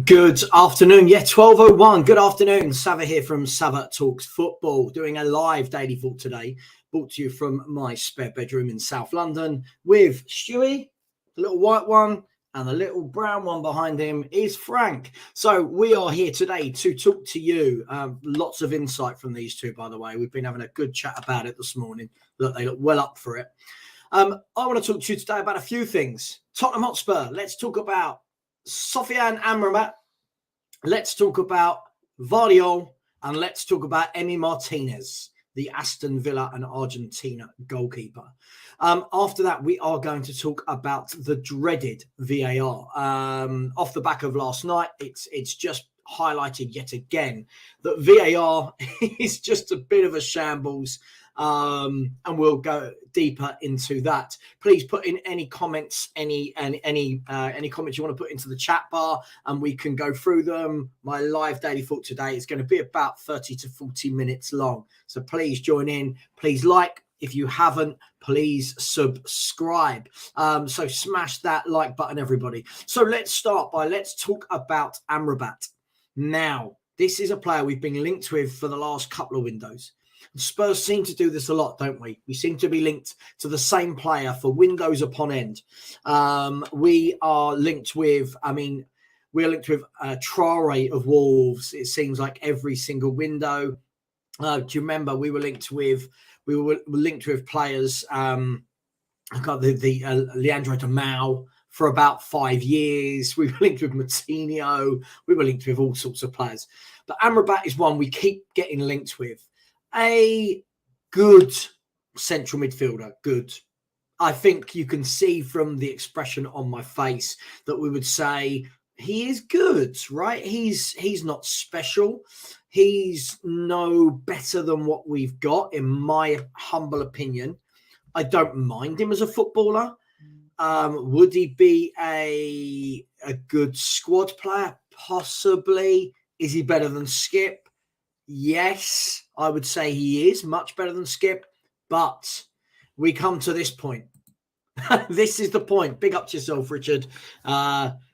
Good afternoon. Yeah, 12:01. Good afternoon. Sava here from Sava Talks Football, doing a live daily thought today, brought to you from my spare bedroom in South London with Stewie, the little white one, and the little brown one behind him is Frank. So we are here today to talk to you. Lots of insight from these two, by the way. We've been having a good chat about it this morning. Look, they look well up for it. I want to talk to you today about a few things. Tottenham Hotspur. Let's talk about Sofyan Amrabat. Let's talk about Gvardiol, and let's talk about Emi Martinez, the Aston Villa and Argentina goalkeeper. After that, we are going to talk about the dreaded VAR. Off the back of last night, it's just highlighted yet again that VAR is just a bit of a shambles. And we'll go deeper into that. Please put in any comments, any comments you want to put into the chat bar, and we can go through them. My live daily thought today is going to be about 30 to 40 minutes long. So please join in. Please like. If you haven't, please subscribe. So smash that like button, everybody. So let's talk about Amrabat. Now, this is a player we've been linked with for the last couple of windows. Spurs seem to do this a lot, don't we? We seem to be linked to the same player for windows upon end. We are linked with, Traore of Wolves. It seems like every single window. Do you remember we were linked with players? Leandro de Mau for about 5 years. We were linked with Moutinho. We were linked with all sorts of players. But Amrabat is one we keep getting linked with. A good central midfielder, good. I think you can see from the expression on my face that we would say he is good, right? He's not special. He's no better than what we've got, in my humble opinion. I don't mind him as a footballer. Would he be a good squad player? Possibly. Is he better than Skip? Yes, I would say he is much better than Skip, but we come to this point. This is the point. Big up to yourself, Richard.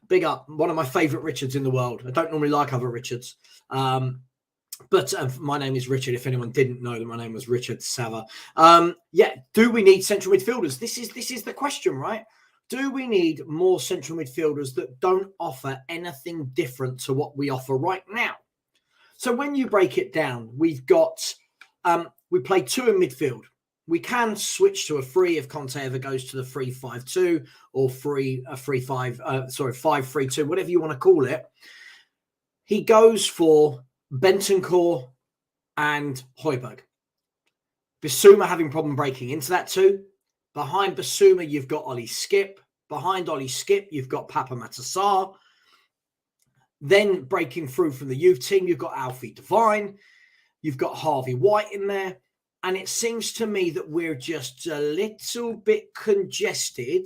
Big up. One of my favourite Richards in the world. I don't normally like other Richards. But my name is Richard. If anyone didn't know that my name was Richard Sava. Do we need central midfielders? This is the question, right? Do we need more central midfielders that don't offer anything different to what we offer right now? So when you break it down, we've got, we play two in midfield. We can switch to a 3 if Conte ever goes to the 3-5-2 or 5-3-2, whatever you want to call it. He goes for Bentancur and Højbjerg. Bissouma having problem breaking into that too. Behind Bissouma, you've got Ollie Skip. Behind Ollie Skip, you've got Papa Matasar. Then breaking through from the youth team, you've got Alfie Devine, you've got Harvey White in there. And it seems to me that we're just a little bit congested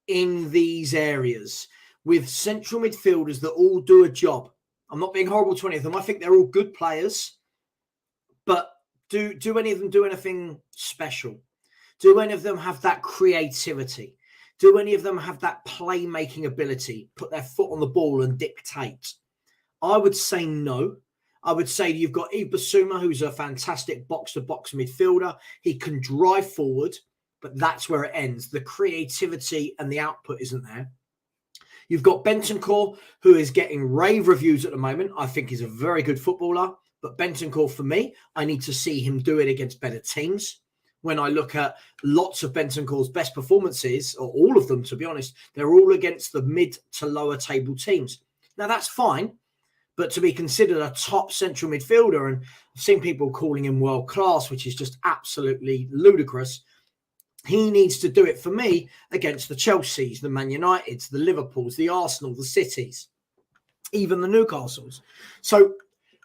in these areas with central midfielders that all do a job. I'm not being horrible to any of them. I think they're all good players. But do any of them do anything special? Do any of them have that creativity? Do any of them have that playmaking ability, put their foot on the ball and dictate? I would say no. I would say you've got Yves Bissouma, who's a fantastic box-to-box midfielder. He can drive forward, but that's where it ends. The creativity and the output isn't there. You've got Bentancur, who is getting rave reviews at the moment. I think he's a very good footballer. But Bentancur, for me, I need to see him do it against better teams. When I look at lots of Bentancur's best performances, or all of them, to be honest, they're all against the mid to lower table teams. Now, that's fine, but to be considered a top central midfielder, and I've seen people calling him world class, which is just absolutely ludicrous. He needs to do it for me against the Chelseas, the Man Uniteds, the Liverpools, the Arsenal, the Cities, even the Newcastles. So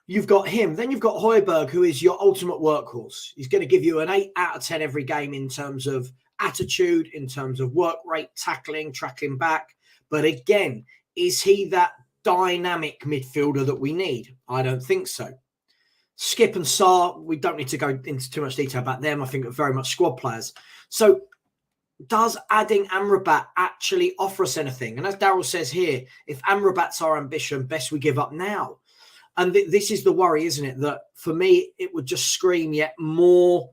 you've got him. Then you've got Højbjerg, who is your ultimate workhorse. He's going to give you an 8 out of 10 every game in terms of attitude, in terms of work rate, tackling back. But again, is he that dynamic midfielder that we need? I don't think so. Skip and Sarr, we don't need to go into too much detail about them. I think they're very much squad players. So does adding Amrabat actually offer us anything? And as Daryl says here, if Amrabat's our ambition, best we give up now. And this is the worry, isn't it? That for me, it would just scream yet more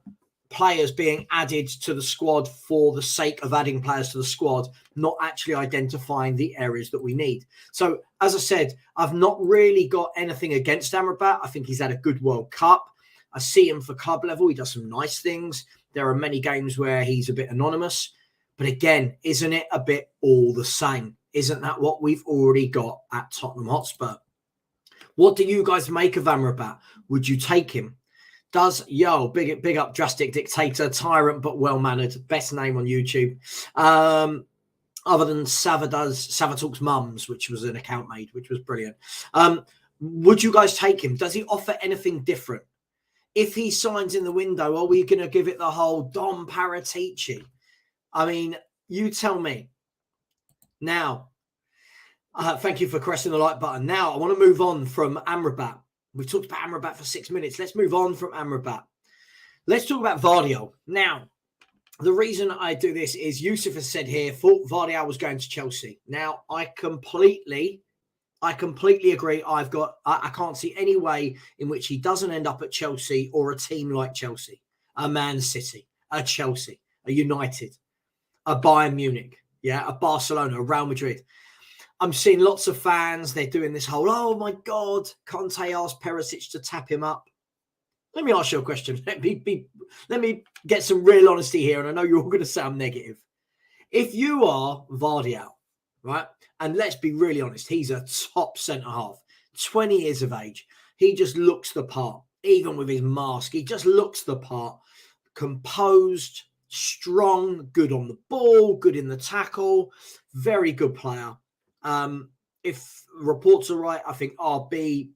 players being added to the squad for the sake of adding players to the squad, not actually identifying the areas that we need. So, as I said, I've not really got anything against Amrabat. I think he's had a good World Cup. I see him for club level. He does some nice things. There are many games where he's a bit anonymous. But again, isn't it a bit all the same? Isn't that what we've already got at Tottenham Hotspur? What do you guys make of Amrabat? Would you take him? Big up Drastic Dictator, tyrant but well-mannered, best name on YouTube. Other than Sava Talks Mums, which was an account made, which was brilliant. Would you guys take him? Does he offer anything different? If he signs in the window, are we going to give it the whole Dom Paratici? I mean, you tell me. Now, thank you for pressing the like button. Now, I want to move on from Amrabat. We've talked about Amrabat for 6 minutes. Let's move on from Amrabat. Let's talk about Gvardiol. Now, the reason I do this is Yusuf has said here, thought Gvardiol was going to Chelsea. Now, I completely agree. I can't see any way in which he doesn't end up at Chelsea or a team like Chelsea, a Man City, a Chelsea, a United, a Bayern Munich, a Barcelona, a Real Madrid. I'm seeing lots of fans. They're doing this whole, oh my God, Conte asked Perisic to tap him up. Let me ask you a question. Let me get some real honesty here. And I know you're all going to sound negative. If you are Gvardiol, right? And let's be really honest, he's a top centre-half, 20 years of age. He just looks the part, even with his mask. He just looks the part, composed, strong, good on the ball, good in the tackle, very good player. If reports are right, I think RB,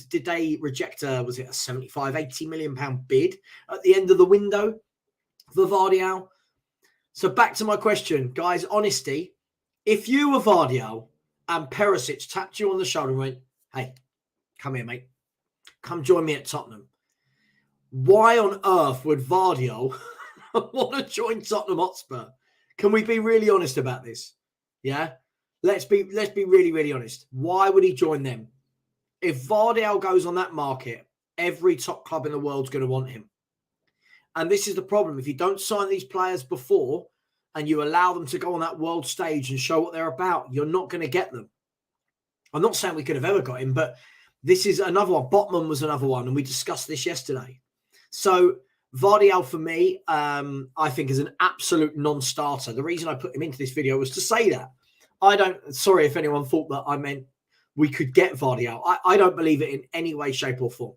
did they reject was it a 75, 80 million pound bid at the end of the window for Gvardiol? So back to my question, guys, honesty. If you were Gvardiol and Perisic tapped you on the shoulder and went, hey, come here, mate. Come join me at Tottenham. Why on earth would Gvardiol want to join Tottenham Hotspur? Can we be really honest about this? Yeah? Let's be really, really honest. Why would he join them? If Gvardiol goes on that market, every top club in the world is going to want him. And this is the problem. If you don't sign these players before and you allow them to go on that world stage and show what they're about, you're not going to get them. I'm not saying we could have ever got him, but this is another one. Botman was another one, and we discussed this yesterday. So Gvardiol, for me, I think is an absolute non-starter. The reason I put him into this video was to say that. Sorry if anyone thought that I meant we could get Gvardiol. I don't believe it in any way, shape or form.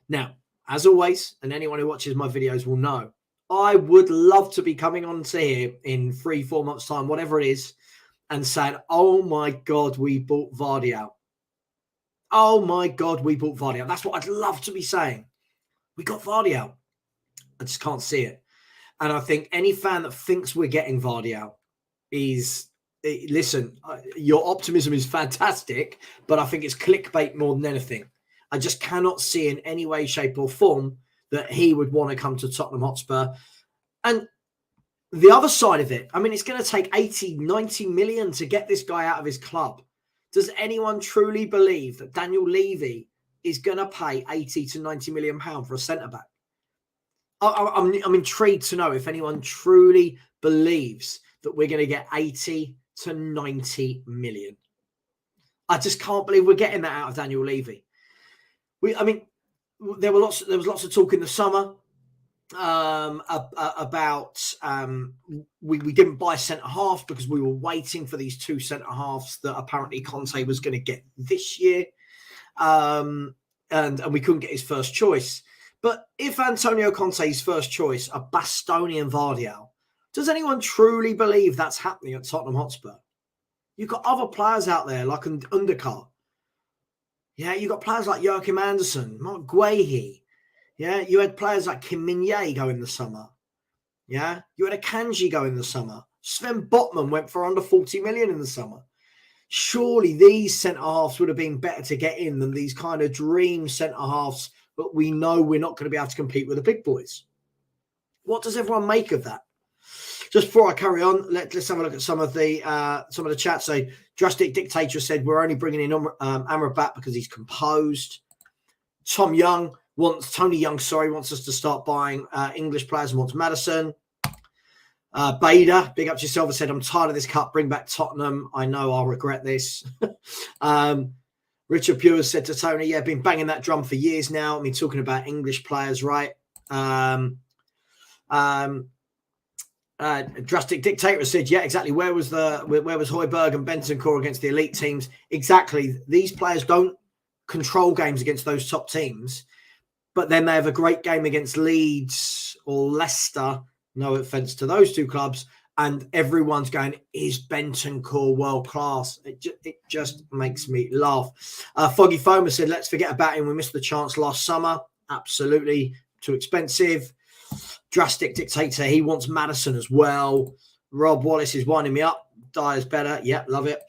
Now, as always, and anyone who watches my videos will know, I would love to be coming on to here in 3-4 months' time, whatever it is, and saying, oh my God, we bought Gvardiol. Oh my God, we bought Gvardiol. That's what I'd love to be saying. We got Gvardiol. I just can't see it. And I think any fan that thinks we're getting Gvardiol is... Listen, your optimism is fantastic, but I think it's clickbait more than anything. I just cannot see in any way, shape or form that he would want to come to Tottenham Hotspur. And the other side of it, I mean, it's going to take 80, 90 million to get this guy out of his club. Does anyone truly believe that Daniel Levy is going to pay 80 to 90 million pounds for a centre-back? I'm intrigued to know if anyone truly believes that we're going to get 80 to 90 million. I just can't believe we're getting that out of Daniel Levy. There was lots of talk in the summer about we didn't buy centre half because we were waiting for these two centre halves that apparently Conte was going to get this year, and we couldn't get his first choice. But if Antonio Conte's first choice are Bastoni and Gvardiol, does anyone truly believe that's happening at Tottenham Hotspur? You've got other players out there like an Undercar. Yeah, you've got players like Joachim Andersen, Mark Guehi. Yeah, you had players like Kim Min-jae go in the summer. Yeah, you had a Kanji go in the summer. Sven Botman went for under 40 million in the summer. Surely these centre-halves would have been better to get in than these kind of dream centre-halves, but we know we're not going to be able to compete with the big boys. What does everyone make of that? just before I carry on, let's have a look at some of the chat. So, Drastic Dictator said we're only bringing in Amrabat because he's composed. Tony Young wants us to start buying English players and wants Maddison. Bader, big up to yourself, said I'm tired of this cut. Bring back Tottenham. I know I'll regret this. Richard Pure said to Tony, yeah, been banging that drum for years now. I mean, talking about English players, right? Drastic Dictator said, yeah, exactly. Where was Højbjerg and Bentancur against the elite teams? Exactly. These players don't control games against those top teams, but then they have a great game against Leeds or Leicester. No offense to those two clubs. And everyone's going, is Bentancur world class? It just makes me laugh. Foggy Foamer said, let's forget about him. We missed the chance last summer. Absolutely too expensive. Drastic Dictator, he wants Maddison as well. Rob Wallace is winding me up. Dyer's better. Yep, love it.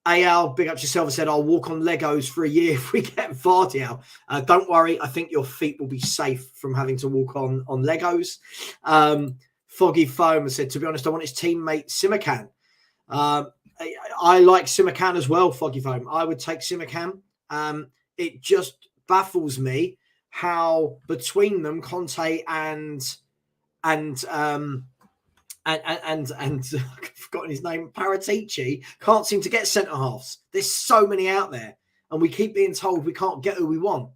Al, big up yourself, and said, I'll walk on Legos for a year if we get Gvardiol. Don't worry. I think your feet will be safe from having to walk on Legos. Foggy Foam said, to be honest, I want his teammate Simakan. I like Simakan as well, Foggy Foam. I would take Simakan. It just baffles me how between them, Conte and I've forgotten his name, Paratici, can't seem to get centre halves. There's so many out there, and we keep being told we can't get who we want.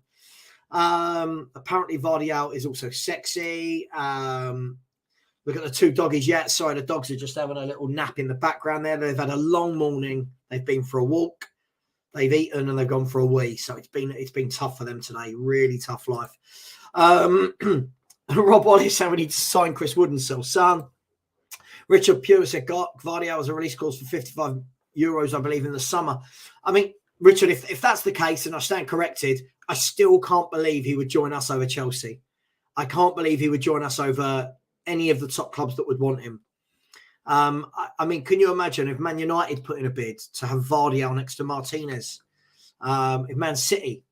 Apparently, Gvardiol is also sexy. Look at the two doggies. Yeah, sorry, the dogs are just having a little nap in the background there. They've had a long morning. They've been for a walk. They've eaten and they've gone for a wee. So it's been tough for them today. Really tough life. Rob Wallace said we need to sign Chris Wood and sell Son. Richard Pure said Gvardiol has a release clause for €55, I believe, in the summer. I mean, Richard, if that's the case, and I stand corrected, I still can't believe he would join us over Chelsea. I can't believe he would join us over any of the top clubs that would want him. I mean, can you imagine if Man United put in a bid to have Gvardiol next to Martinez? If Man City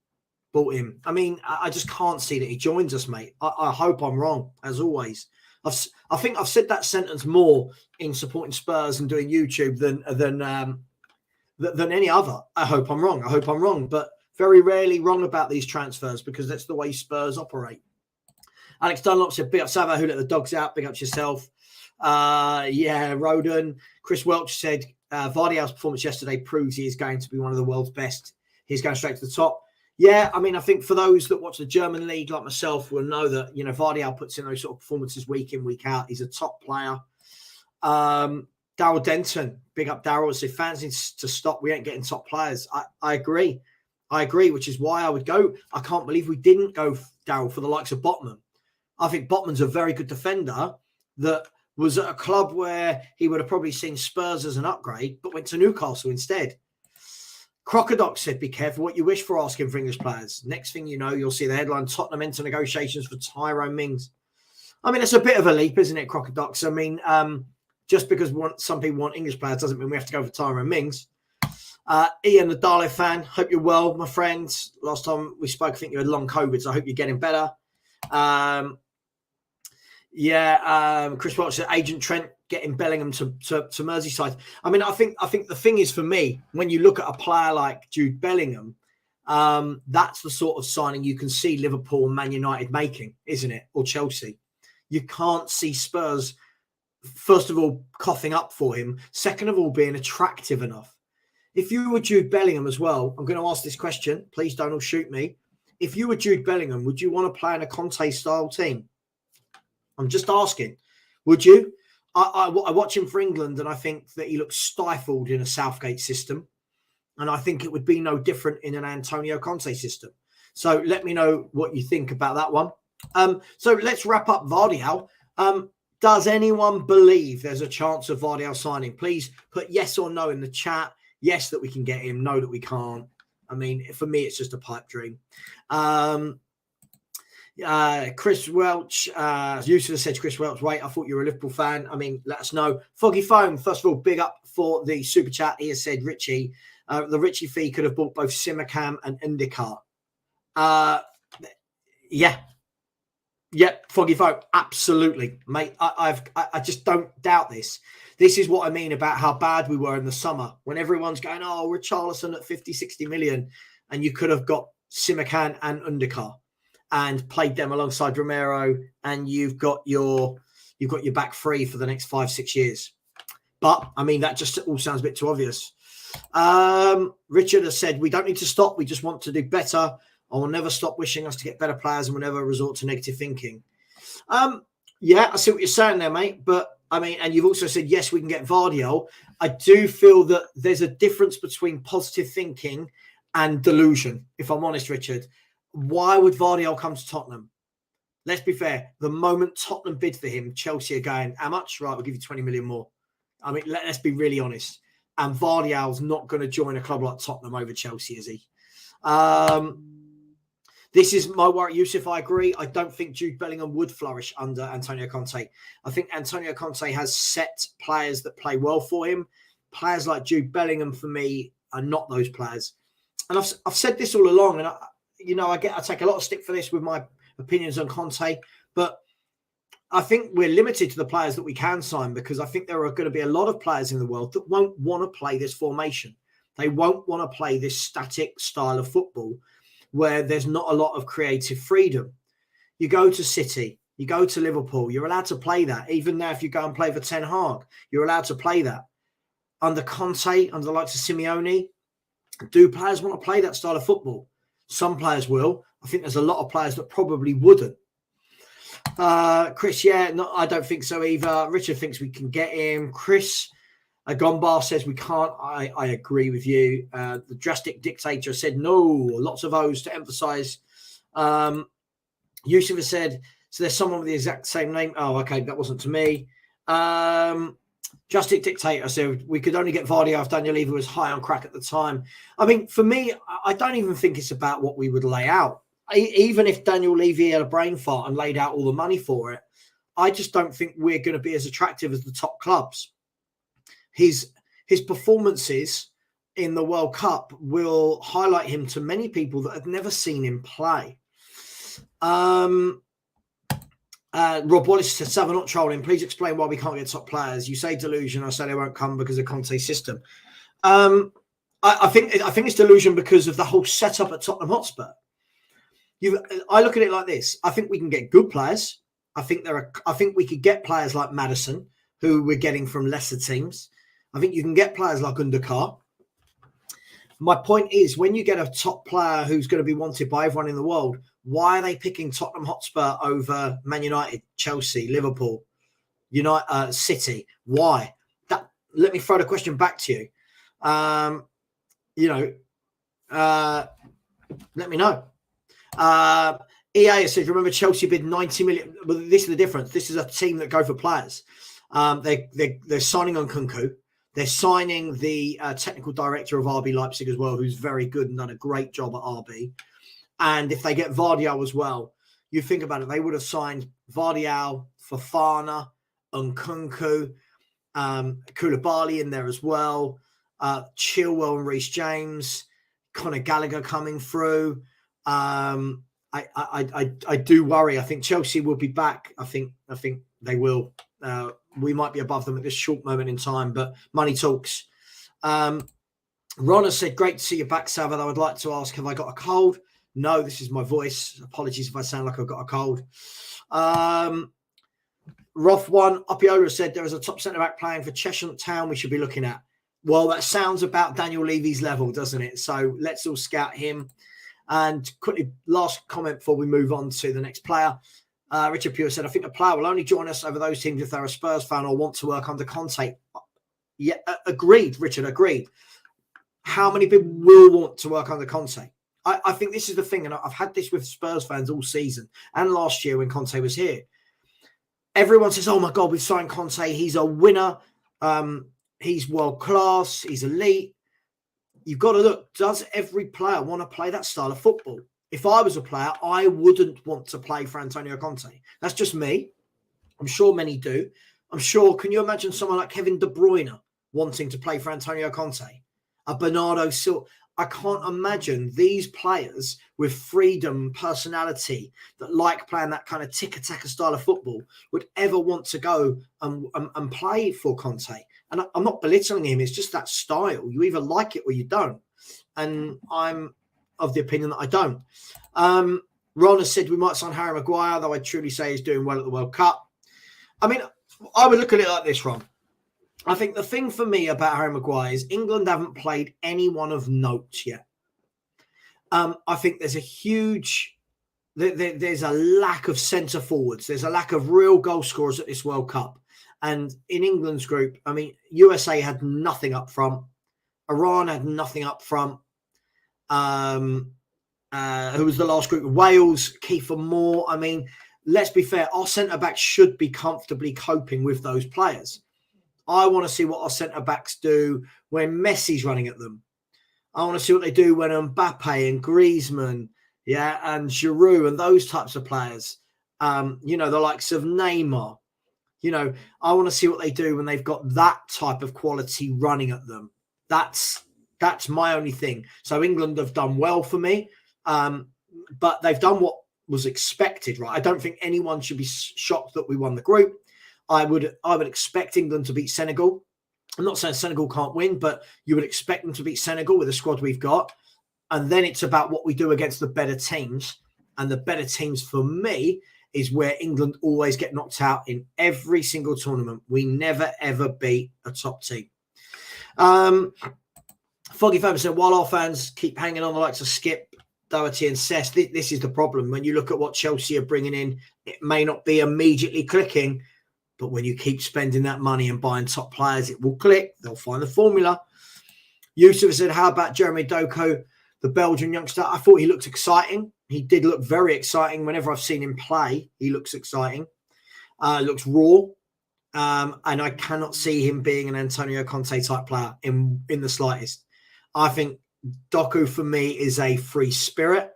bought him? I mean, I just can't see that he joins us, mate. I hope I'm wrong, as always. I think I've said that sentence more in supporting Spurs and doing YouTube than any other. I hope I'm wrong. But very rarely wrong about these transfers because that's the way Spurs operate. Alex Dunlop said, big up Savo, who let the dogs out. Big up yourself. Yeah, Roden. Chris Welch said, Gvardiol's performance yesterday proves he is going to be one of the world's best. He's going straight to the top. Yeah, I mean, I think for those that watch the German league like myself will know that, you know, Gvardiol puts in those sort of performances week in, week out. He's a top player. Daryl Denton, big up Daryl, said fans need to stop. We ain't getting top players. I agree, which is why I would go. I can't believe we didn't go, Daryl, for the likes of Botman. I think Botman's a very good defender that was at a club where he would have probably seen Spurs as an upgrade, but went to Newcastle instead. Crocodoc said, be careful what you wish for asking for English players. Next thing you know, you'll see the headline, Tottenham enter negotiations for Tyrone Mings. I mean, it's a bit of a leap, isn't it, Crocodoc? I mean, just because some people want English players doesn't mean we have to go for Tyrone Mings. Ian, the Dale fan, hope you're well, my friends. Last time we spoke, I think you had long COVID, so I hope you're getting better. Chris Welch said Agent Trent getting Bellingham to Merseyside. I mean, I think the thing is for me, when you look at a player like Jude Bellingham, that's the sort of signing you can see Liverpool and Man United making, isn't it? Or Chelsea. You can't see Spurs, first of all, coughing up for him. Second of all, being attractive enough. If you were Jude Bellingham as well, I'm going to ask this question. Please don't all shoot me. If you were Jude Bellingham, would you want to play in a Conte-style team? I'm just asking. Would you? I watch him for England and I think that he looks stifled in a Southgate system. And I think it would be no different in an Antonio Conte system. So let me know what you think about that one. So let's wrap up Gvardiol. Does anyone believe there's a chance of Gvardiol signing? Please put yes or no in the chat. Yes, that we can get him. No, that we can't. I mean, for me, it's just a pipe dream. Chris Welch, Yusuf said, Chris Welch, wait, I thought you were a Liverpool fan. I mean, let us know. Foggy Foam, first of all, big up for the super chat. He has said, Richie, the Richie fee could have bought both Simakam and Endicott. Yeah. Yep, foggy vote. Absolutely, mate. I just don't doubt this. This is what I mean about how bad we were in the summer when everyone's going, oh, Richarlison at 50, 60 million. And you could have got Simakan and Undikar and played them alongside Romero. And you've got your back free for the next 5-6 years. But I mean, that just all sounds a bit too obvious. Richard has said, we don't need to stop. We just want to do better. I will never stop wishing us to get better players and will never resort to negative thinking. Yeah, I see what you're saying there, mate. But I mean, and you've also said, yes, we can get Gvardiol. I do feel that there's a difference between positive thinking and delusion, if I'm honest, Richard. Why would Gvardiol come to Tottenham? Let's be fair. The moment Tottenham bid for him, Chelsea are going, how much? Right, we'll give you 20 million more. I mean, let's be really honest. And Gvardiol's not going to join a club like Tottenham over Chelsea, is he? This is my worry, Yusuf. I agree. I don't think Jude Bellingham would flourish under Antonio Conte. I think Antonio Conte has set players that play well for him. Players like Jude Bellingham, for me, are not those players. And I've said this all along, and I take a lot of stick for this with my opinions on Conte, but I think we're limited to the players that we can sign because I think there are going to be a lot of players in the world that won't want to play this formation. They won't want to play this static style of football where there's not a lot of creative freedom. You go to City, you go to Liverpool, you're allowed to play that. Even now, if you go and play for Ten Hag, you're allowed to play that. Under Conte, under the likes of Simeone, do players want to play that style of football? Some players will. I think there's a lot of players that probably wouldn't. Chris, no, I don't think so either. Richard thinks we can get him. Chris Gombar says we can't. I agree with you. The drastic dictator said no. Lots of O's to emphasise. Yusuf has said, so there's someone with the exact same name. Oh, okay, that wasn't to me. Drastic dictator said we could only get Gvardiol if Daniel Levy was high on crack at the time. I mean, for me, I don't even think it's about what we would lay out. Even if Daniel Levy had a brain fart and laid out all the money for it, I just don't think we're going to be as attractive as the top clubs. His performances in the World Cup will highlight him to many people that have never seen him play. Rob Wallace said, Savva, not trolling. Please explain why we can't get top players. You say delusion. I say they won't come because of Conte's system. I think it's delusion because of the whole setup at Tottenham Hotspur. I look at it like this. I think we can get good players. I think we could get players like Maddison, who we're getting from lesser teams. I think you can get players like Undikar. My point is, when you get a top player who's going to be wanted by everyone in the world, why are they picking Tottenham Hotspur over Man United, Chelsea, Liverpool, City? Why? Let me throw the question back to you. Let me know. EA says, remember Chelsea bid 90 million. Well, this is the difference. This is a team that go for players. They're signing on Kunku. They're signing the technical director of RB Leipzig as well, who's very good and done a great job at RB. And if they get Gvardiol as well, you think about it, they would have signed Gvardiol, Fofana, Nkunku, Koulibaly in there as well, Chilwell and Reece James, Conor Gallagher coming through. I do worry. I think Chelsea will be back. I think they will. We might be above them at this short moment in time, but money talks. Ron has said, great to see you back, Savva. I would like to ask, have I got a cold? No, this is my voice. Apologies if I sound like I've got a cold. Roth1, Opiola said, there is a top centre-back playing for Cheshire Town we should be looking at. Well, that sounds about Daniel Levy's level, doesn't it? So let's all scout him. And quickly, last comment before we move on to the next player. Richard Pure said, I think a player will only join us over those teams if they're a Spurs fan or want to work under Conte. Yeah, agreed, Richard, agreed. How many people will want to work under Conte? I think this is the thing, and I've had this with Spurs fans all season and last year when Conte was here. Everyone says, oh my God, we've signed Conte. He's a winner. He's world-class. He's elite. You've got to look, does every player want to play that style of football? If I was a player, I wouldn't want to play for Antonio Conte. That's just me. I'm sure many do. I'm sure, can you imagine someone like Kevin De Bruyne wanting to play for Antonio Conte? a Bernardo Silva. I can't imagine these players with freedom, personality, that like playing that kind of tiki-taka style of football would ever want to go and play for Conte. And I'm not belittling him. It's just that style. You either like it or you don't. And I'm of the opinion that I don't. Ron has said we might sign Harry Maguire, though I truly say he's doing well at the World Cup. I mean, I would look at it like this, Ron. I think the thing for me about Harry Maguire is England haven't played anyone of note yet. I think there's a huge, there's a lack of centre forwards. There's a lack of real goal scorers at this World Cup. And in England's group, I mean, USA had nothing up front. Iran had nothing up front. Who was the last group? Wales, Kiefer Moore. I mean, let's be fair. Our centre-backs should be comfortably coping with those players. I want to see what our centre-backs do when Messi's running at them. I want to see what they do when Mbappe and Griezmann, and Giroud and those types of players, the likes of Neymar. I want to see what they do when they've got that type of quality running at them. That's my only thing. So England have done well for me, but they've done what was expected, right? I don't think anyone should be shocked that we won the group. I would expect England to beat Senegal. I'm not saying Senegal can't win, but you would expect them to beat Senegal with the squad we've got. And then it's about what we do against the better teams. And the better teams for me is where England always get knocked out in every single tournament. We never, ever beat a top team. Foggy Faber said, while our fans keep hanging on the likes of Skip, Doherty and Cess, this is the problem. When you look at what Chelsea are bringing in, it may not be immediately clicking, but when you keep spending that money and buying top players, it will click. They'll find the formula. Yusuf said, how about Jeremy Doku, the Belgian youngster? I thought he looked exciting. He did look very exciting. Whenever I've seen him play, he looks exciting. Looks raw. And I cannot see him being an Antonio Conte type player in the slightest. I think Doku for me is a free spirit.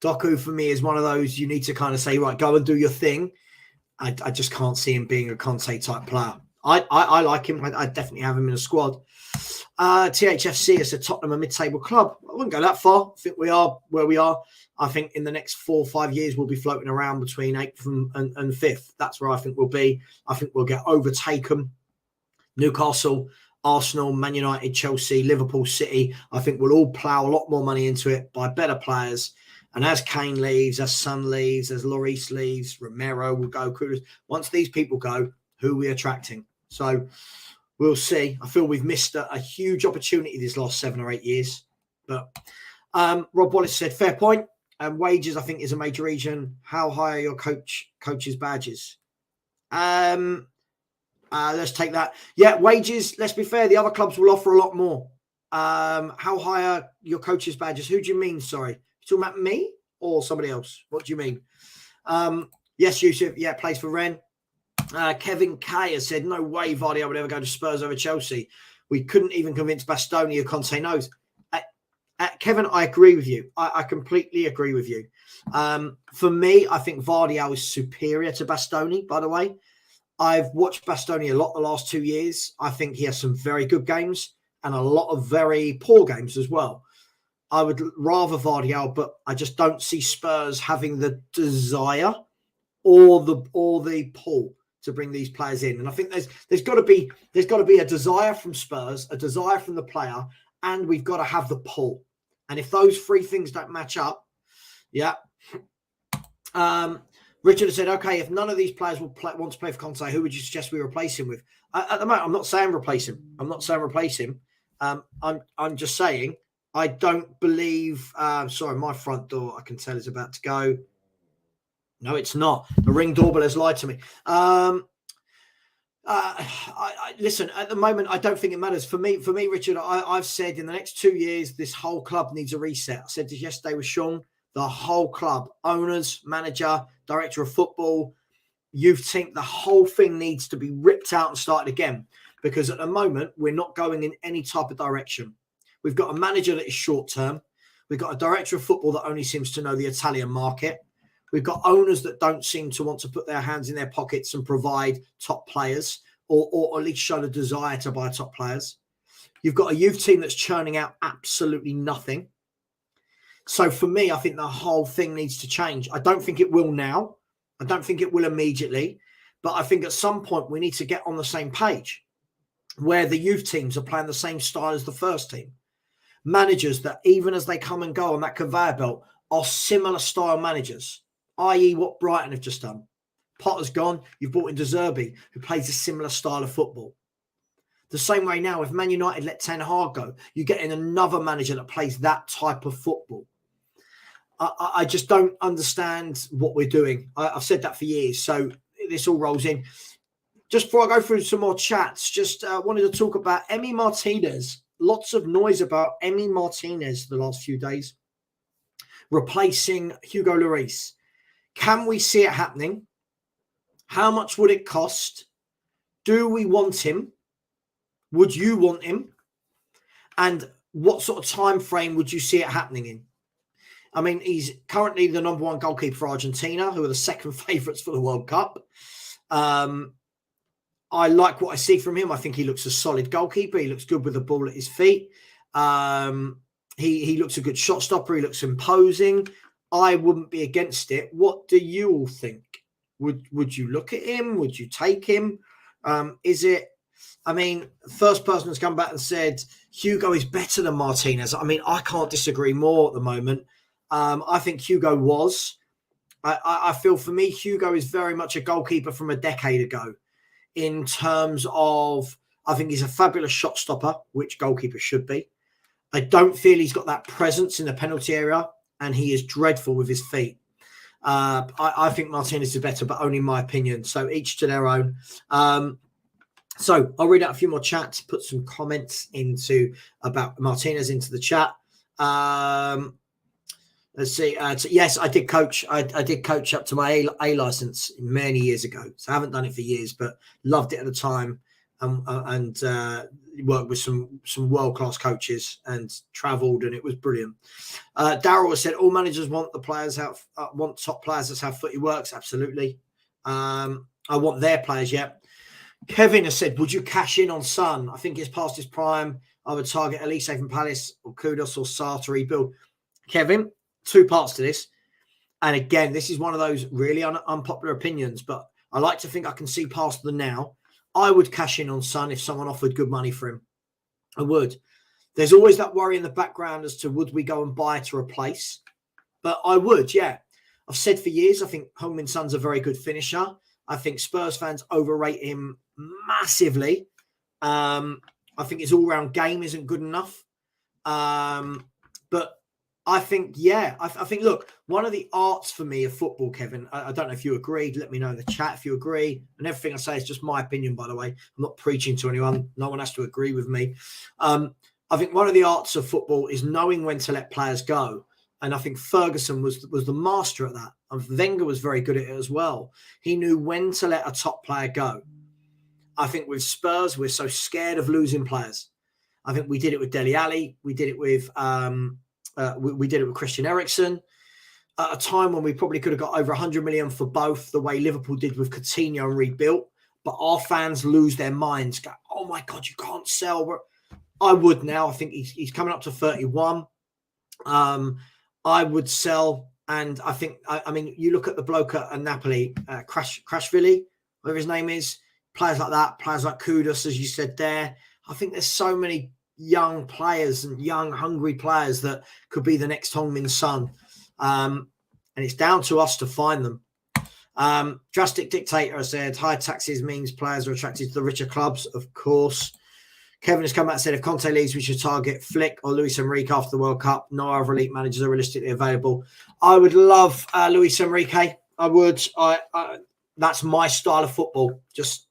Doku for me is one of those you need to kind of say, right, go and do your thing. I just can't see him being a Conte type player. I like him. I definitely have him in a squad. THFC is a Tottenham, a mid-table club. I wouldn't go that far. I think we are where we are. I think in the next 4 or 5 years, we'll be floating around between 8th and 5th. That's where I think we'll be. I think we'll get overtaken. Newcastle, Arsenal, Man United, Chelsea, Liverpool, City. I think we'll all plough a lot more money into it by better players. And as Kane leaves, as Son leaves, as Lloris leaves, Romero will go. Once these people go, who are we attracting? So we'll see. I feel we've missed a huge opportunity these last 7 or 8 years. But Rob Wallace said, fair point. Wages, I think, is a major region. How high are your coaches' badges? Let's take that. Yeah, wages, let's be fair. The other clubs will offer a lot more. How high are your coaches' badges? Who do you mean, sorry? You talking about me or somebody else? What do you mean? Yes, Yusuf. Yeah, plays for Rennes. Kevin Kay has said, no way Vardy would ever go to Spurs over Chelsea. We couldn't even convince Bastoni or Conte knows. Kevin, I agree with you. I completely agree with you. For me, I think Vardy is superior to Bastoni, by the way. I've watched Bastoni a lot the last 2 years. I think he has some very good games and a lot of very poor games as well. I would rather Vardy, but I just don't see Spurs having the desire or the pull to bring these players in. And I think there's got to be a desire from Spurs, a desire from the player, and we've got to have the pull. And if those three things don't match up, yeah. Richard has said, okay, if none of these players want to play for Conte, who would you suggest we replace him with? At the moment, I'm not saying replace him. I'm just saying I don't believe. Sorry, my front door, I can tell, is about to go. No, it's not. The Ring doorbell has lied to me. Listen, at the moment, I don't think it matters. For me, Richard, I've said in the next 2 years, this whole club needs a reset. I said this yesterday with Sean. The whole club, owners, manager, director of football, youth team, the whole thing needs to be ripped out and started again. Because at the moment, we're not going in any type of direction. We've got a manager that is short-term. We've got a director of football that only seems to know the Italian market. We've got owners that don't seem to want to put their hands in their pockets and provide top players or at least show the desire to buy top players. You've got a youth team that's churning out absolutely nothing. So for me, I think the whole thing needs to change. I don't think it will now. I don't think it will immediately. But I think at some point we need to get on the same page where the youth teams are playing the same style as the first team. Managers that even as they come and go on that conveyor belt are similar style managers, i.e. what Brighton have just done. Potter's gone. You've brought in De Zerbi, who plays a similar style of football. The same way now, if Man United let Ten Hag go, you get in another manager that plays that type of football. I just don't understand what we're doing. I've said that for years. So this all rolls in. Just before I go through some more chats, just wanted to talk about Emi Martinez. Lots of noise about Emi Martinez the last few days, replacing Hugo Lloris. Can we see it happening? How much would it cost? Do we want him? Would you want him? And what sort of time frame would you see it happening in? I mean, he's currently the #1 goalkeeper for Argentina, who are the second favourites for the World Cup. I like what I see from him. I think he looks a solid goalkeeper. He looks good with the ball at his feet. He looks a good shot stopper. He looks imposing. I wouldn't be against it. What do you all think? Would you look at him? Would you take him? Is it? I mean, first person has come back and said Hugo is better than Martinez. I mean, I can't disagree more at the moment. I think Hugo was. I feel for me, Hugo is very much a goalkeeper from a decade ago in terms of, I think he's a fabulous shot stopper, which goalkeeper should be. I don't feel he's got that presence in the penalty area, and he is dreadful with his feet. I think Martinez is better, but only in my opinion. So each to their own. So I'll read out a few more chats, put some comments about Martinez into the chat. Let's see. Yes, I did coach. I did coach up to my A license many years ago. So I haven't done it for years, but loved it at the time, and worked with some world-class coaches and travelled, and it was brilliant. Darryl has said all managers want top players that have footy works. Absolutely. I want their players. Yeah. Kevin has said, would you cash in on Son? I think he's past his prime. I would target Elise from Palace or Kudos or Sarr to rebuild. Kevin, two parts to this. And again, this is one of those really unpopular opinions, but I like to think I can see past the now. I would cash in on Son if someone offered good money for him. I would. There's always that worry in the background as to would we go and buy to replace? But I would, yeah. I've said for years, I think Heung-min Son's a very good finisher. I think Spurs fans overrate him massively. I think his all-round game isn't good enough. But I think, yeah, I think, look, one of the arts for me of football, Kevin, I don't know if you agreed. Let me know in the chat if you agree. And everything I say is just my opinion, by the way. I'm not preaching to anyone. No one has to agree with me. I think one of the arts of football is knowing when to let players go. And I think Ferguson was the master at that. And Wenger was very good at it as well. He knew when to let a top player go. I think with Spurs, we're so scared of losing players. I think we did it with Dele Alli. We did it with Christian Eriksen at a time when we probably could have got over 100 million for both, the way Liverpool did with Coutinho and rebuilt. But our fans lose their minds. Go, oh my God, you can't sell. I would now. I think he's coming up to 31. I would sell. And I think, I mean, you look at the bloke at Napoli, Krashvili, whatever his name is, players like that, players like Kudos, as you said there. I think there's so many young players and young, hungry players that could be the next Heung-min Son. And it's down to us to find them. Drastic Dictator said, high taxes means players are attracted to the richer clubs, of course. Kevin has come back and said, if Conte leaves, we should target Flick or Luis Enrique after the World Cup. No other elite managers are realistically available. I would love Luis Enrique. I would. That's my style of football. Just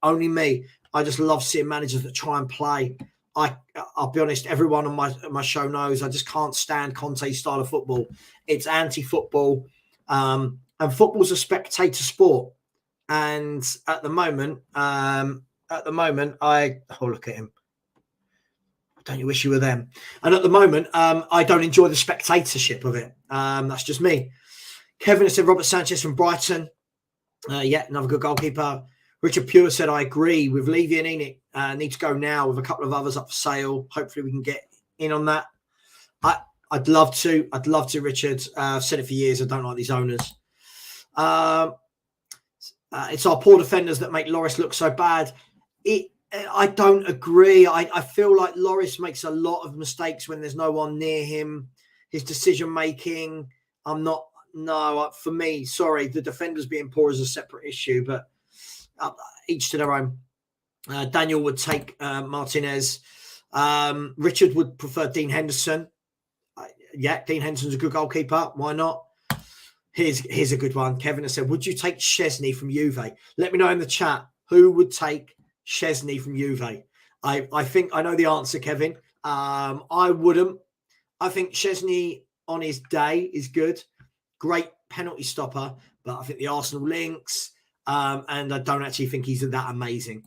only me. I just love seeing managers that try and play. I'll be honest, everyone on my show knows I just can't stand Conte's style of football. It's anti-football. And football's a spectator sport. And at the moment, look at him. Don't you wish you were them? And at the moment, I don't enjoy the spectatorship of it. That's just me. Kevin has said Robert Sanchez from Brighton. Yeah, another good goalkeeper. Richard Pure said, I agree with Levy and Enoch. Need to go now with a couple of others up for sale. Hopefully we can get in on that. I'd love to. Richard. I've said it for years. I don't like these owners. It's our poor defenders that make Lloris look so bad. I don't agree. I feel like Lloris makes a lot of mistakes when there's no one near him. His decision making, for me, sorry, the defenders being poor is a separate issue, but each to their own. Daniel would take Martinez. Richard would prefer Dean Henderson. Dean Henderson's a good goalkeeper. Why not? Here's a good one. Kevin has said, would you take Szczesny from Juve? Let me know in the chat who would take Szczesny from Juve. I think I know the answer, Kevin. I wouldn't. I think Szczesny on his day is good. Great penalty stopper, but I think the Arsenal links, and I don't actually think he's that amazing.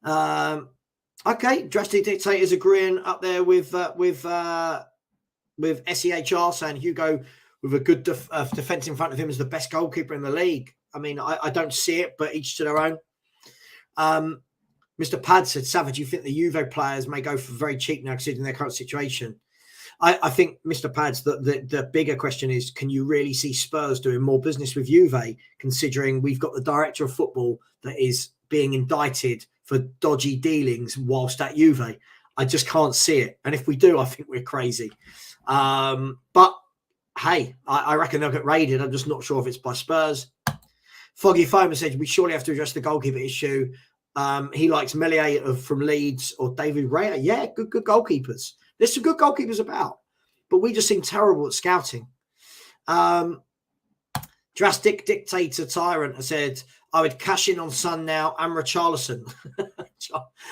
Okay, Drastic Dictator's agreeing up there with SEHR, saying Hugo with a good defence in front of him is the best goalkeeper in the league. I mean, I don't see it, but each to their own. Mr. Pad said, Savage, you think the Juve players may go for very cheap now considering their current situation? I think, Mr. Pads, the bigger question is, can you really see Spurs doing more business with Juve, considering we've got the director of football that is being indicted for dodgy dealings whilst at Juve? I just can't see it. And if we do, I think we're crazy. But, hey, I reckon they'll get raided. I'm just not sure if it's by Spurs. Foggy Foamer said, we surely have to address the goalkeeper issue. He likes Melier from Leeds or David Raya. Yeah, good goalkeepers. There's some good goalkeepers about, but we just seem terrible at scouting. Drastic Dictator Tyrant has said, I would cash in on Son now and Richarlison.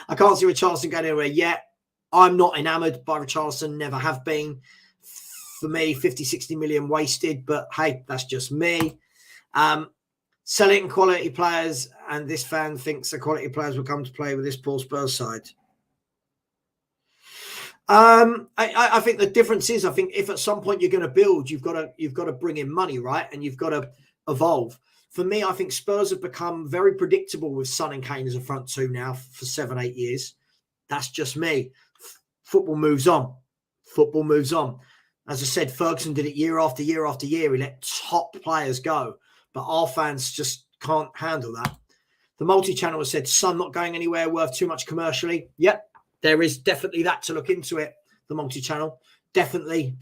I can't see Richarlison going anywhere yet. I'm not enamoured by Richarlison, never have been. For me, 50, 60 million wasted, but hey, that's just me. Selling quality players, and this fan thinks the quality players will come to play with this poor Spurs side. I think the difference is, I think if at some point you're going to build, you've got to bring in money, right? And you've got to evolve. For me, I think Spurs have become very predictable with Son and Kane as a front two now for 7-8 years. That's just me. Football moves on. As I said, Ferguson did it year after year after year. He let top players go, but our fans just can't handle that. The multi-channel has said, Son not going anywhere, worth too much commercially. Yep. There is definitely that to look into it, the multi-channel. Definitely,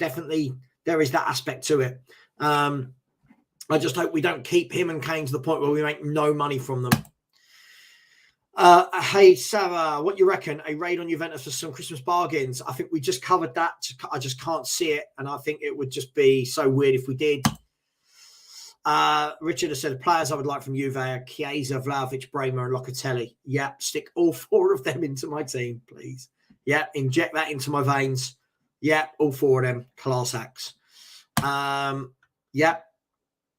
there is that aspect to it. I just hope we don't keep him and Kane to the point where we make no money from them. Hey, Sarah, what you reckon? A raid on Juventus for some Christmas bargains? I think we just covered that. I just can't see it, and I think it would just be so weird if we did. Richard has said, players I would like from Juve are Chiesa, Vlahovic, Bremer and Locatelli. Yep, stick all 4 of them into my team, please. Yep, inject that into my veins. Yep, all 4 of them. Class acts. Yep.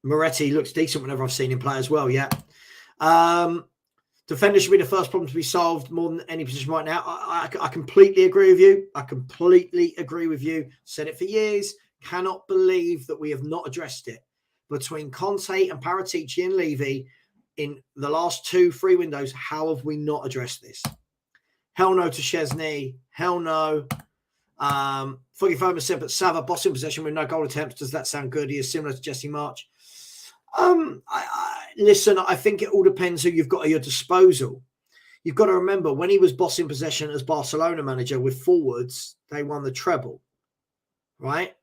Moretti looks decent whenever I've seen him play as well, yeah. Defenders should be the first problem to be solved more than any position right now. I completely agree with you. Said it for years. Cannot believe that we have not addressed it. Between Conte and Paratici and Levy in the last 2-3 windows, how have we not addressed this? Hell no to Szczesny. Hell no. Foggy Foamer said, but Sava, boss in possession with no goal attempts. Does that sound good? He is similar to Jesse March. Listen, I think it all depends who you've got at your disposal. You've got to remember, when he was boss in possession as Barcelona manager with forwards, they won the treble, right?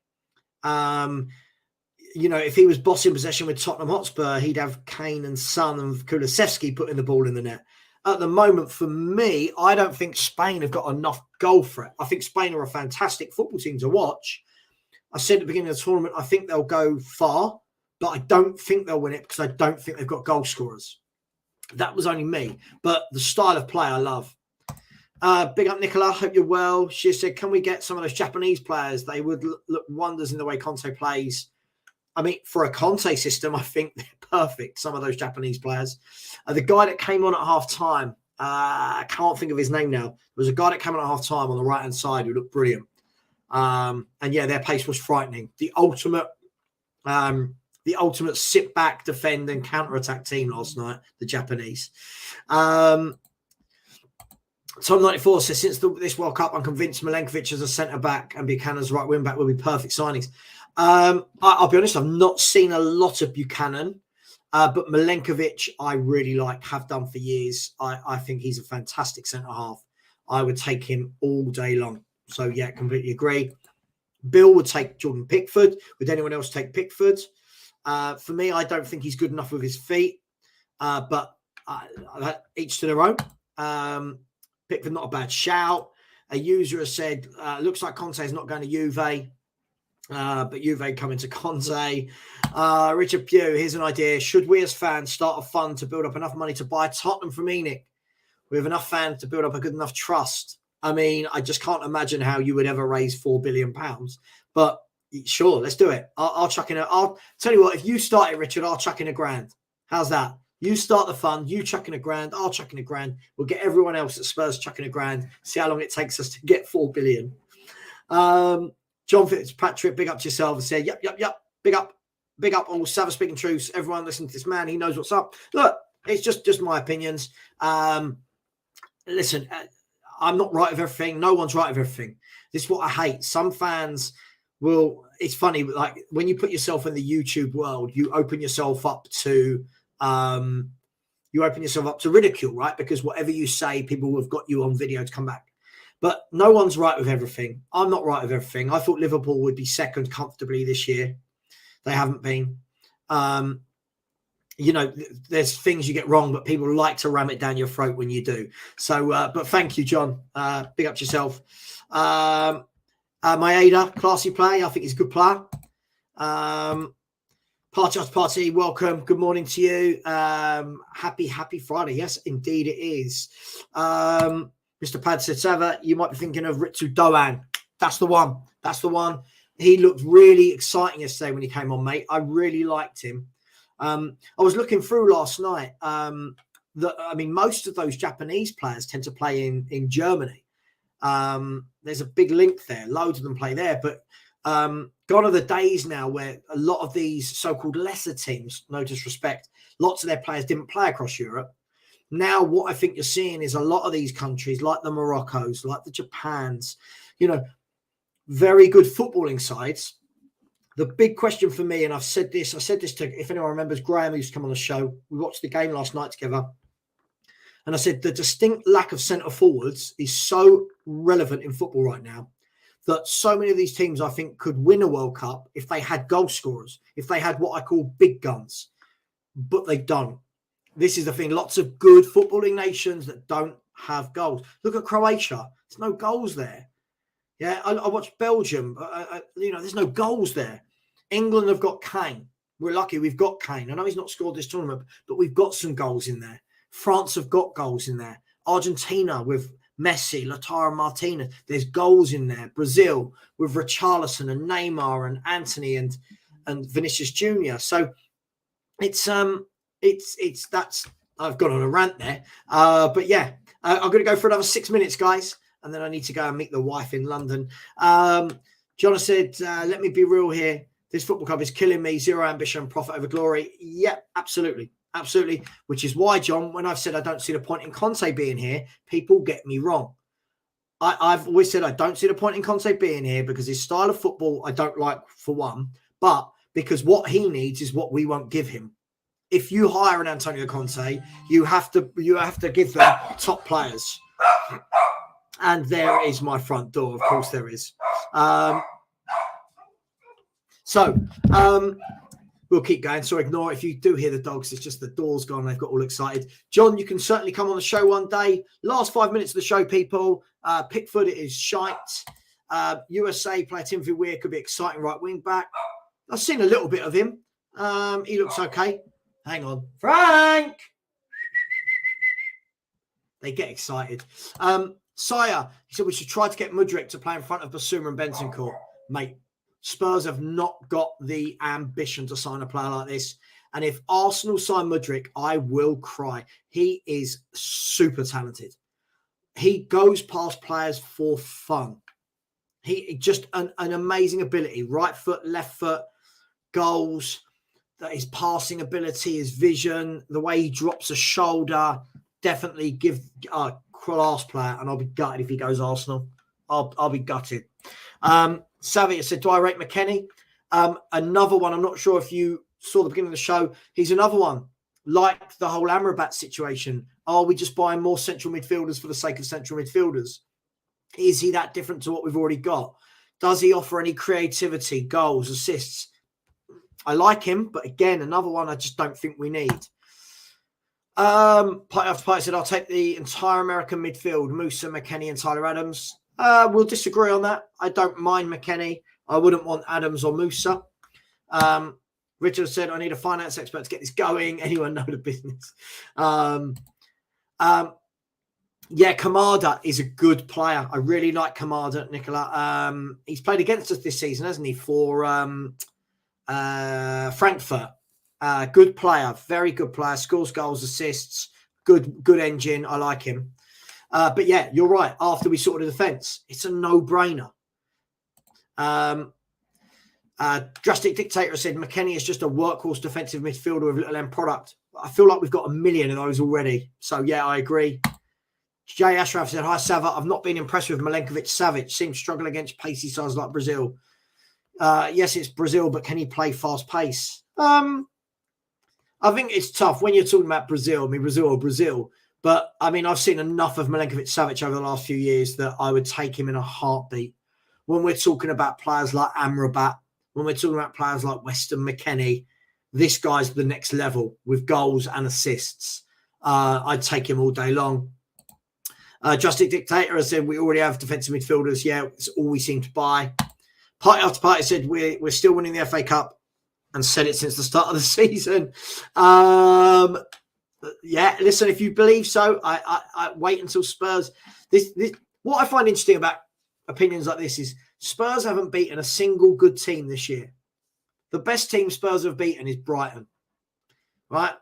If he was boss in possession with Tottenham Hotspur, he'd have Kane and Son and Kulusevski putting the ball in the net. At the moment, for me, I don't think Spain have got enough goal threat. I think Spain are a fantastic football team to watch. I said at the beginning of the tournament, I think they'll go far, but I don't think they'll win it because I don't think they've got goal scorers. That was only me. But the style of play I love. Big up, Nicola. Hope you're well. She said, can we get some of those Japanese players? They would look wonders in the way Conte plays. I mean, for a Conte system, I think they're perfect, some of those Japanese players. The guy that came on at half-time, I can't think of his name now. There was a guy that came on at half-time on the right-hand side who looked brilliant. And, yeah, their pace was frightening. The ultimate the ultimate sit back, defend, and counter-attack team last night, the Japanese. Tom 94 says, since this World Cup, I'm convinced Milenkovic as a centre-back and Buchanan's right wing-back will be perfect signings. I'll be honest, I've not seen a lot of Buchanan, but Milenkovic I really like, have done for years. I think he's a fantastic centre-half. I would take him all day long. So, yeah, completely agree. Bill would take Jordan Pickford. Would anyone else take Pickford? For me, I don't think he's good enough with his feet, but each to their own. Pickford, not a bad shout. A user has said, looks like Conte is not going to Juve, but Juve coming to Conte. Richard Pugh, here's an idea. Should we as fans start a fund to build up enough money to buy Tottenham from ENIC? We have enough fans to build up a good enough trust. I mean, I just can't imagine how you would ever raise £4 billion. But sure, let's do it. I'll chuck in I'll tell you what, if you start it, Richard, I'll chuck in £1,000. How's that? You start the fund, you chuck in £1,000, I'll chuck in £1,000. We'll get everyone else at Spurs chucking £1,000. See how long it takes us to get 4 billion. John Fitzpatrick, big up to yourself and said, yep. Big up all Savage speaking truths. Everyone listen to this man. He knows what's up. Look, it's just my opinions. Listen, I'm not right with everything. No one's right with everything. This is what I hate. Some fans will, it's funny, like when you put yourself in the YouTube world, you open yourself up to ridicule, right? Because whatever you say, people have got you on video to come back. But no one's right with everything. I'm not right with everything. I thought Liverpool would be second comfortably this year. They haven't been. There's things you get wrong, but people like to ram it down your throat when you do. So, but thank you, John. Big up to yourself. Maeda, classy play. I think he's a good player. Party, welcome. Good morning to you. Happy Friday. Yes, indeed it is. Mr. Pad said, you might be thinking of Ritsu Doan. That's the one. He looked really exciting yesterday when he came on, mate. I really liked him. I was looking through last night. Most of those Japanese players tend to play in Germany. There's a big link there. Loads of them play there. But gone are the days now where a lot of these so-called lesser teams, no disrespect, lots of their players didn't play across Europe. Now what I think you're seeing is a lot of these countries, like the Moroccos, like the Japans, very good footballing sides. The big question for me, and I said this to, if anyone remembers, Graham, who used to come on the show, we watched the game last night together. And I said the distinct lack of centre forwards is so relevant in football right now that so many of these teams, I think, could win a World Cup if they had goal scorers, if they had what I call big guns, but they don't. This is the thing. Lots of good footballing nations that don't have goals. Look at Croatia. There's no goals there. Yeah, I watched Belgium. There's no goals there. England have got Kane. We're lucky we've got Kane. I know he's not scored this tournament, but we've got some goals in there. France have got goals in there. Argentina with Messi, Lautaro Martinez. There's goals in there. Brazil with Richarlison and Neymar and Antony and Vinicius Jr. So it's that's I've gone on a rant there. But yeah, I'm going to go for another 6 minutes, guys. And then I need to go and meet the wife in London. John said, let me be real here. This football club is killing me. Zero ambition, profit over glory. Yep, absolutely. Absolutely. Which is why, John, when I've said I don't see the point in Conte being here, people get me wrong. I've always said I don't see the point in Conte being here because his style of football I don't like, for one, but because what he needs is what we won't give him. If you hire an Antonio Conte, you have to give them top players. And there is my front door. Of course there is. We'll keep going. So ignore it. If you do hear the dogs, it's just the door's gone. They've got all excited. John, you can certainly come on the show one day. Last 5 minutes of the show, people. Pickford is shite. USA player Timothy Weir could be exciting right wing back. I've seen a little bit of him. He looks okay. Hang on. Frank! They get excited. Sire, he said we should try to get Mudryk to play in front of Basuma and Bentancur. Mate, Spurs have not got the ambition to sign a player like this. And if Arsenal sign Mudryk, I will cry. He is super talented. He goes past players for fun. He just an amazing ability. Right foot, left foot, goals. his passing ability, his vision, the way he drops a shoulder, definitely give a class player. And I'll be gutted if he goes Arsenal. I'll be gutted. Savvy said, do I rate McKennie? Another one, I'm not sure if you saw the beginning of the show. He's another one, like the whole Amrabat situation. Are we just buying more central midfielders for the sake of central midfielders? Is he that different to what we've already got? Does he offer any creativity, goals, assists? I like him, but again, another one I just don't think we need. Pie After Pie said, I'll take the entire American midfield, Musa, McKennie and Tyler Adams. We'll disagree on that. I don't mind McKennie. I wouldn't want Adams or Musa. Richard said, I need a finance expert to get this going. Anyone know the business? Yeah, Kamada is a good player. I really like Kamada, Nicola. He's played against us this season, hasn't he, for Frankfurt. Good player, very good player. Scores goals, assists, good engine. I like him. But yeah, you're right. After we sorted the defence, it's a no-brainer. Drastic Dictator said, McKennie is just a workhorse defensive midfielder with little end product. I feel like we've got a million of those already. So yeah, I agree. Jay Ashraf said, hi, Sava. I've not been impressed with Milenkovic-Savic. Seems to struggle against pacey sides like Brazil. Yes, it's Brazil, but can he play fast pace? I think it's tough when you're talking about Brazil. I mean, Brazil. But, I mean, I've seen enough of Milenkovic-Savic over the last few years that I would take him in a heartbeat. When we're talking about players like Amrabat, when we're talking about players like Weston McKennie, this guy's the next level with goals and assists. I'd take him all day long. Drastic Dictator has said, we already have defensive midfielders. Yeah, it's all we seem to buy. Party After Party said, we're still winning the FA Cup and said it since the start of the season. Yeah, listen, if you believe so, I wait until Spurs. What I find interesting about opinions like this is Spurs haven't beaten a single good team this year. The best team Spurs have beaten is Brighton, right?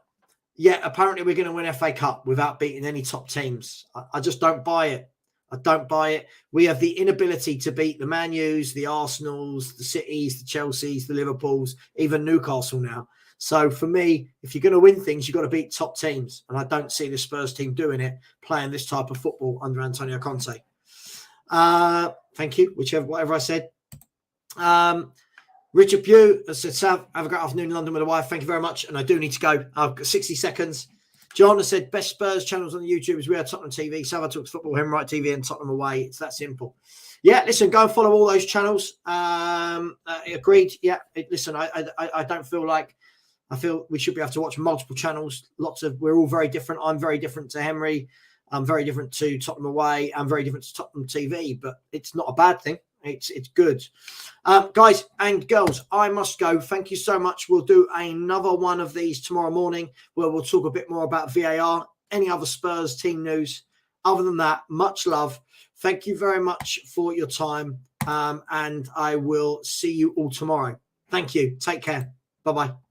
Yeah, apparently we're going to win FA Cup without beating any top teams. I just don't buy it. I don't buy it. We have the inability to beat the Man U's, the Arsenals, the Cities, the Chelseas, the Liverpools, even Newcastle now. So for me, if you're going to win things, you've got to beat top teams. And I don't see the Spurs team doing it, playing this type of football under Antonio Conte. Thank you, whatever I said. Richard Pugh said, Sav, have a great afternoon in London with a wife. Thank you very much. And I do need to go. I've got 60 seconds. John has said, best Spurs channels on the YouTube is We Are Tottenham TV, Sav Talks Football, Him Right TV, and Tottenham Away. It's that simple. Yeah, listen, go and follow all those channels. Agreed. Yeah, listen, I don't feel like, I feel we should be able to watch multiple channels. We're all very different. I'm very different to Henry. I'm very different to Tottenham Away. I'm very different to Tottenham TV, but it's not a bad thing. It's good. Guys and girls, I must go. Thank you so much. We'll do another one of these tomorrow morning where we'll talk a bit more about VAR, any other Spurs team news. Other than that, much love. Thank you very much for your time. And I will see you all tomorrow. Thank you. Take care. Bye-bye.